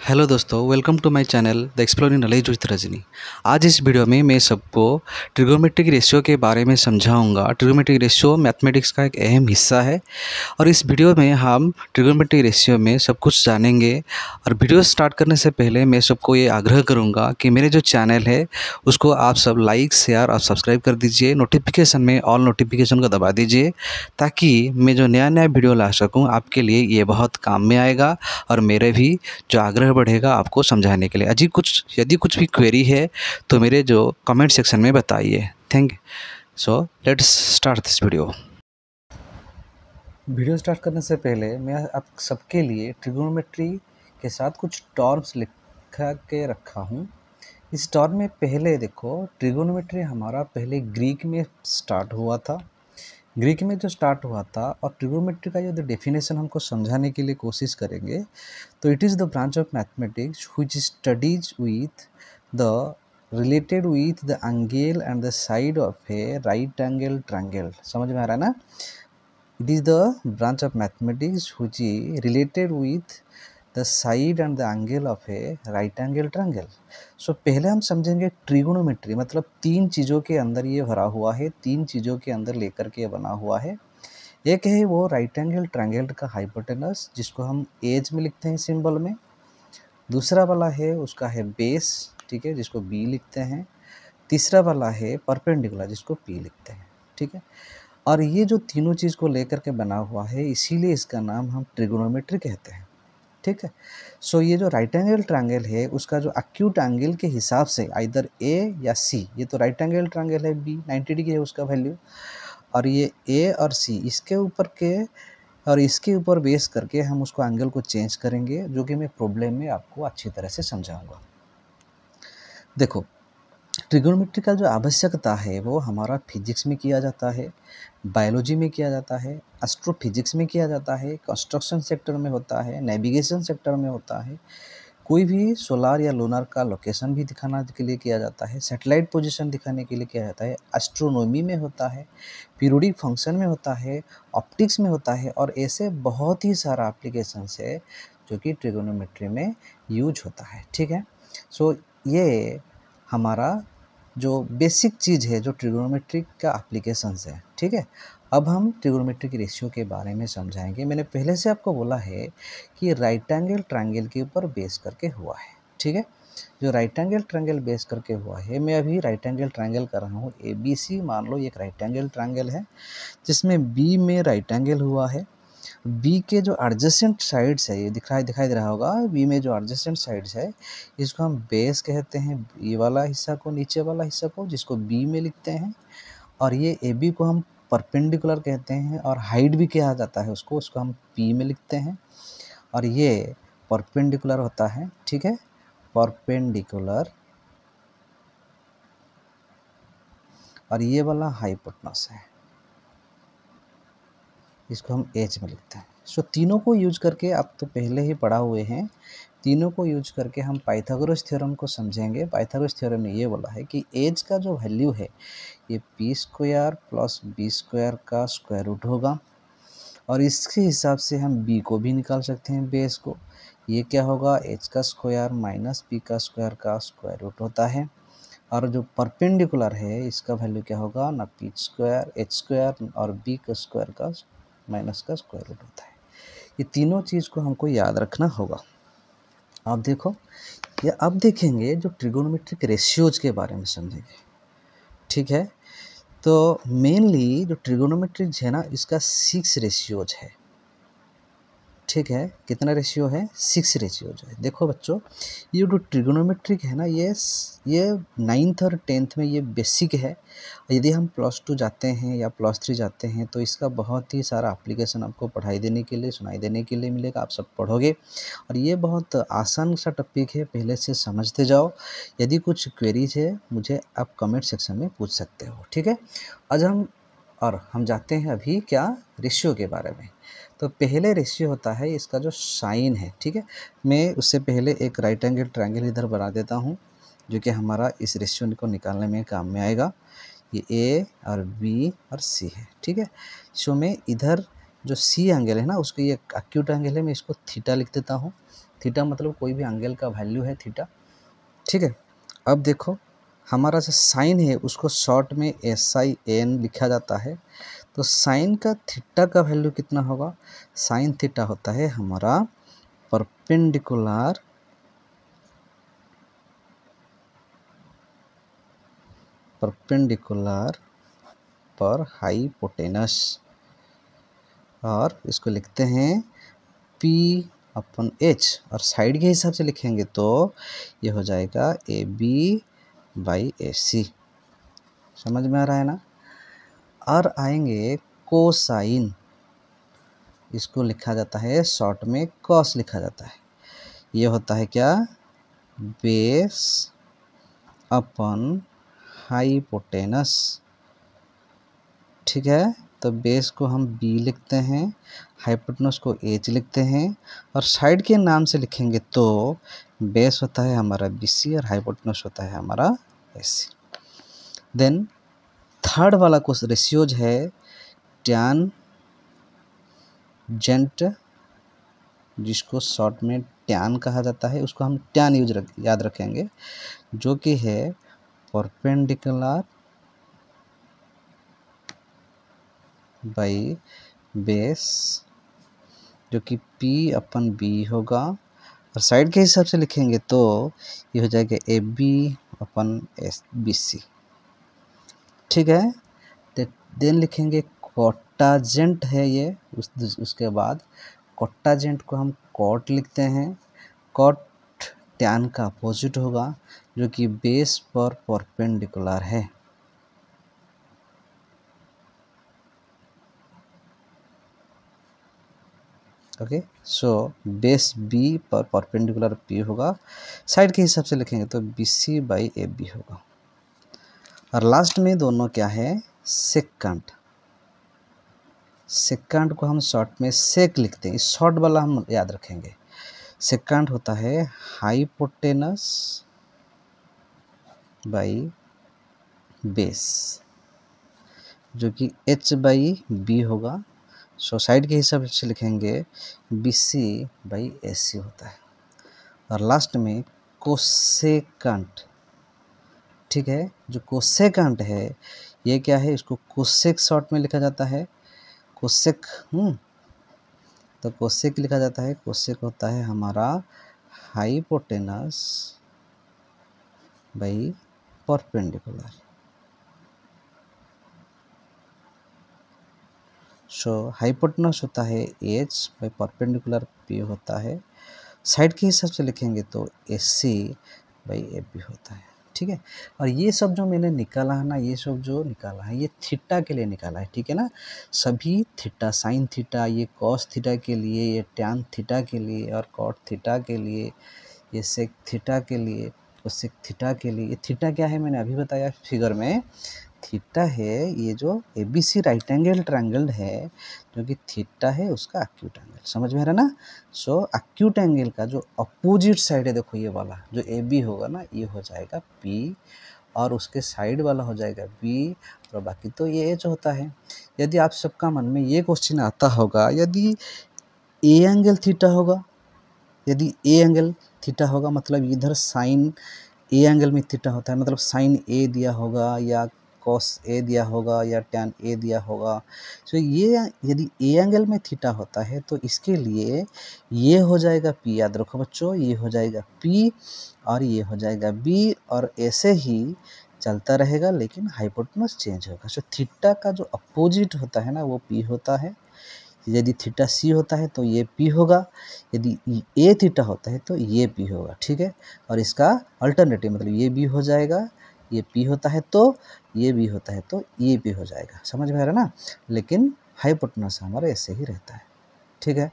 Hello दोस्तों, welcome to my channel the exploring knowledge with Rajni. आज इस वीडियो में मैं सबको ट्रिगोनोमेट्रिक रेशियो के बारे में समझाऊंगा। ट्रिगोनोमेट्रिक रेशियो मैथमेटिक्स का एक अहम हिस्सा है और इस वीडियो में हम ट्रिगोनोमेट्रिक रेशियो में सब कुछ जानेंगे। और वीडियो स्टार्ट करने से पहले मैं सबको ये आग्रह करूंगा कि मेरे जो चैनल है उसको आप सब लाइक, शेयर और सब्सक्राइब कर दीजिए। नोटिफिकेशन में ऑल नोटिफिकेशन को दबा दीजिए ताकि मैं जो नया नया वीडियो ला सकूँ आपके लिए ये बहुत काम में आएगा और मेरे भी जो आग्रह बढ़ेगा आपको समझाने के लिए। यदि कुछ भी क्वेरी है तो मेरे जो कमेंट सेक्शन में बताइए। Thank you. So let's start this video. Video start करने से पहले मैं आप सबके लिए ट्रिगोनोमेट्री के साथ कुछ टर्म्स लिखा के रखा हूँ। इस टर्म में पहले देखो, ट्रिगोनोमेट्री हमारा पहले ग्रीक में स्टार्ट हुआ था। ग्रीक में जो स्टार्ट हुआ था और ट्रिगोनोमेट्री का यदि डेफिनेशन हमको समझाने के लिए कोशिश करेंगे तो it is the branch of mathematics which studies with the related with the angle and the side of a right angle triangle. समझ में आ रहा है ना? It is the branch of mathematics which is related with the side and the angle of a right angle triangle. So पहले हम समझेंगे trigonometry मतलब तीन चीज़ों के अंदर ये भरा हुआ है, तीन चीज़ों के अंदर लेकर के बना हुआ है। एक है वो राइट एंगल ट्रायंगल का हाइपोटेनस जिसको हम एज में लिखते हैं सिंबल में। दूसरा वाला है उसका है बेस, ठीक है, जिसको बी लिखते हैं। तीसरा वाला है परपेंडिकुलर जिसको पी लिखते हैं, ठीक है। और ये जो तीनों चीज़ को लेकर के बना हुआ है इसीलिए इसका नाम हम ट्रिगोनोमेट्री कहते हैं, ठीक है। सो ये जो राइट एंगल ट्रायंगल है उसका जो एक्यूट एंगल के हिसाब से आइदर ए या सी, ये तो राइट एंगल ट्रायंगल है, बी 90 डिग्री है उसका वैल्यू, और ये ए और सी इसके ऊपर के और इसके ऊपर बेस करके हम उसको एंगल को चेंज करेंगे, जो कि मैं प्रॉब्लम में आपको अच्छी तरह से समझाऊंगा। देखो, ट्रिगोनोमेट्री का जो आवश्यकता है वो हमारा फिजिक्स में किया जाता है, बायोलॉजी में किया जाता है, एस्ट्रोफिजिक्स में किया जाता है, कंस्ट्रक्शन सेक्टर में होता है, नेविगेशन सेक्टर में होता है, कोई भी सोलार या लूनर का लोकेशन भी दिखाना के लिए किया जाता है, सैटेलाइट पोजीशन दिखाने के लिए किया जाता है, एस्ट्रोनॉमी में होता है, पीरियोडिक फंक्शन में होता है, ऑप्टिक्स में होता है, और ऐसे बहुत ही सारा एप्लीकेशंस है जो कि ट्रिगोनोमेट्री में यूज होता है, ठीक है। सो ये हमारा जो बेसिक चीज़ है जो ट्रिगोनोमेट्री का एप्लीकेशंस है, ठीक है। अब हम ट्रिगोनोमेट्री की रेशियो के बारे में समझाएंगे। मैंने पहले से आपको बोला है कि राइट एंगल ट्रायंगल के ऊपर बेस करके हुआ है, ठीक है। जो राइट एंगल ट्रायंगल बेस करके हुआ है, मैं अभी राइट एंगल ट्रायंगल कर रहा हूँ ए बी सी। मान लो एक राइट एंगल ट्रायंगल है जिसमें बी में राइट एंगल हुआ है। बी के जो एडजेसेंट साइड्स है, ये दिखाई दे रहा होगा, बी में जो एडजेसेंट साइड्स है इसको हम बेस कहते हैं, ये वाला हिस्सा को, नीचे वाला हिस्सा को, जिसको बी में लिखते हैं। और ये ए बी को हम परपेंडिकुलर कहते हैं और हाइट भी कहा जाता है उसको उसको हम पी में लिखते हैं। और ये परपेंडिकुलर होता है, ठीक है, परपेंडिकुलर। और ये वाला हाइपोटेनस है, इसको हम एच में लिखते हैं। सो तीनों को यूज करके, आप तो पहले ही पढ़ा हुए हैं, तीनों को यूज करके हम पाइथागोरस थ्योरम को समझेंगे। पाइथागोरस थ्योरम ने ये बोला है कि एज का जो वैल्यू है ये P square plus B square का स्क्वायर रूट होगा, और इसके हिसाब से हम बी को भी निकाल सकते हैं, बेस को। ये क्या होगा, एच का स्क्वायर माइनस पी का स्क्वायर रूट होता है। और जो परपेंडिकुलर है इसका वैल्यू क्या होगा ना, पी स्क्वायर एच स्क्वायर और बी का स्क्वायर का माइनस का स्क्वायर रूट होता है। ये तीनों चीज़ को हमको याद रखना होगा। अब देखो, ये अब देखेंगे जो ट्रिगोनोमेट्रिक रेशियोज के बारे में समझेंगे, ठीक है। तो मेनली जो ट्रिगोनोमेट्रिक है ना, इसका 6 रेशियोज है, ठीक है। कितना रेशियो है, 6 रेशियो जो है। देखो बच्चों, ये जो ट्रिगोनोमेट्रिक है ना, ये 9th और 10th में ये बेसिक है। यदि हम +2 जाते हैं या +3 जाते हैं तो इसका बहुत ही सारा एप्लीकेशन आपको पढ़ाई देने के लिए, सुनाई देने के लिए मिलेगा, आप सब पढ़ोगे। और ये बहुत आसान सा टॉपिक है, पहले से समझते जाओ। यदि कुछ क्वेरीज है मुझे आप कमेंट सेक्शन में पूछ सकते हो, ठीक है। आज हम जाते हैं अभी क्या, रेशियो के बारे में। तो पहले रेशियो होता है इसका जो साइन है, ठीक है। मैं उससे पहले एक राइट एंगल ट्रायंगल इधर बना देता हूँ जो कि हमारा इस रेशियो को निकालने में काम में आएगा। ये ए और बी और सी है, ठीक है। सो मैं इधर जो सी एंगल है ना उसको, ये एक्यूट एंगल है, मैं इसको थीटा लिख देता हूँ। थीटा मतलब कोई भी एंगल का वैल्यू है थीटा, ठीक है। अब देखो हमारा जो साइन है उसको शॉर्ट में SIN लिखा जाता है, तो साइन का थीटा का वैल्यू कितना होगा? साइन थीटा होता है हमारा परपेंडिकुलर पर हाइपोटेनस, और इसको लिखते हैं P/H, और साइड के हिसाब से लिखेंगे तो ये हो जाएगा AB/AC। समझ में आ रहा है ना? और आएंगे कोसाइन, इसको लिखा जाता है शॉर्ट में कॉस लिखा जाता है। ये होता है क्या? बेस अपन हाइपोटेनस, ठीक है। तो बेस को हम B लिखते हैं, हाइपोटेनस को H लिखते हैं, और साइड के नाम से लिखेंगे तो बेस होता है हमारा BC और हाइपोटेनस होता है हमारा AC। देन थर्ड वाला को रेशियोज है टैन जेंट, जिसको शॉर्ट में टैन कहा जाता है, उसको हम टैन याद रखेंगे, जो कि है परपेंडिकुलर बाई बेस, जो कि P/B होगा, और साइड के हिसाब से लिखेंगे तो ये हो जाएगा AB/BC, ठीक है। देन लिखेंगे कोटाजेंट है ये, उसके बाद कोटाजेंट को हम कॉट लिखते हैं। कॉट टैन का अपोजिट होगा, जो कि बेस पर परपेंडिकुलर है। ओके, सो बेस B पर परपेंडिकुलर P होगा, साइड के हिसाब से लिखेंगे तो BC/AB होगा। और लास्ट में दोनों क्या है? सेकंड। सेकंड को हम शॉर्ट में सेक लिखते हैं, इस शॉर्ट वाला हम याद रखेंगे। सेकंड होता है हाइपोटेनस बाई बेस, जो कि H/B होगा। सो साइड के हिसाब से लिखेंगे BC/AC होता है। और लास्ट में कोसेकंट, ठीक है। जो कोसेकंट है ये क्या है? इसको कोसेक शॉर्ट में लिखा जाता है, कोसेक। तो कोसेक लिखा जाता है, कोसेक होता है हमारा hypotenuse by perpendicular. So hypotenuse होता है H बाई परपेंडिकुलर P होता है, साइड के हिसाब से लिखेंगे तो AC/AB होता है, ठीक है। और ये सब जो मैंने निकाला है ना, ये सब जो निकाला है ये थीटा के लिए निकाला है, ठीक है ना। सभी थीटा, साइन थीटा, ये कॉस थीटा के लिए, ये टैन थीटा के लिए, और कॉट थीटा के लिए, ये सेक थीटा के लिए, कोसेक थीटा के लिए। ये थीटा क्या है मैंने अभी बताया फिगर में, थीटा है ये जो ABC राइट एंगल ट्रायंगल है, जो कि थीटा है उसका एक्यूट एंगल। समझ में आ रहा है ना? सो एक्यूट एंगल का जो अपोजिट साइड है, देखो ये वाला जो AB होगा ना, ये हो जाएगा P, और उसके साइड वाला हो जाएगा B, और बाकी तो ये H होता है। यदि आप सबका मन में ये क्वेश्चन आता होगा, यदि A एंगल थीटा होगा, यदि A एंगल थीटा होगा मतलब इधर साइन A एंगल में थीटा होता है, मतलब साइन A दिया होगा, या कॉस A दिया होगा, या टैन A दिया होगा। तो ये यदि A एंगल में थीटा होता है तो इसके लिए ये हो जाएगा P, याद रखो बच्चों, ये हो जाएगा P और ये हो जाएगा B, और ऐसे ही चलता रहेगा, लेकिन हाइपोटेनस चेंज होगा। सो थीटा का जो अपोजिट होता है ना वो P होता है। यदि थीटा C होता है तो ये P होगा, यदि A थीटा होता है तो ये P होगा, ठीक है। और इसका अल्टरनेटिव मतलब ये B हो जाएगा, ये P होता है तो ये B होता है तो ये P हो जाएगा। समझ में आ रहा है ना? लेकिन हाइपोटेनस हमारा ऐसे ही रहता है, ठीक है।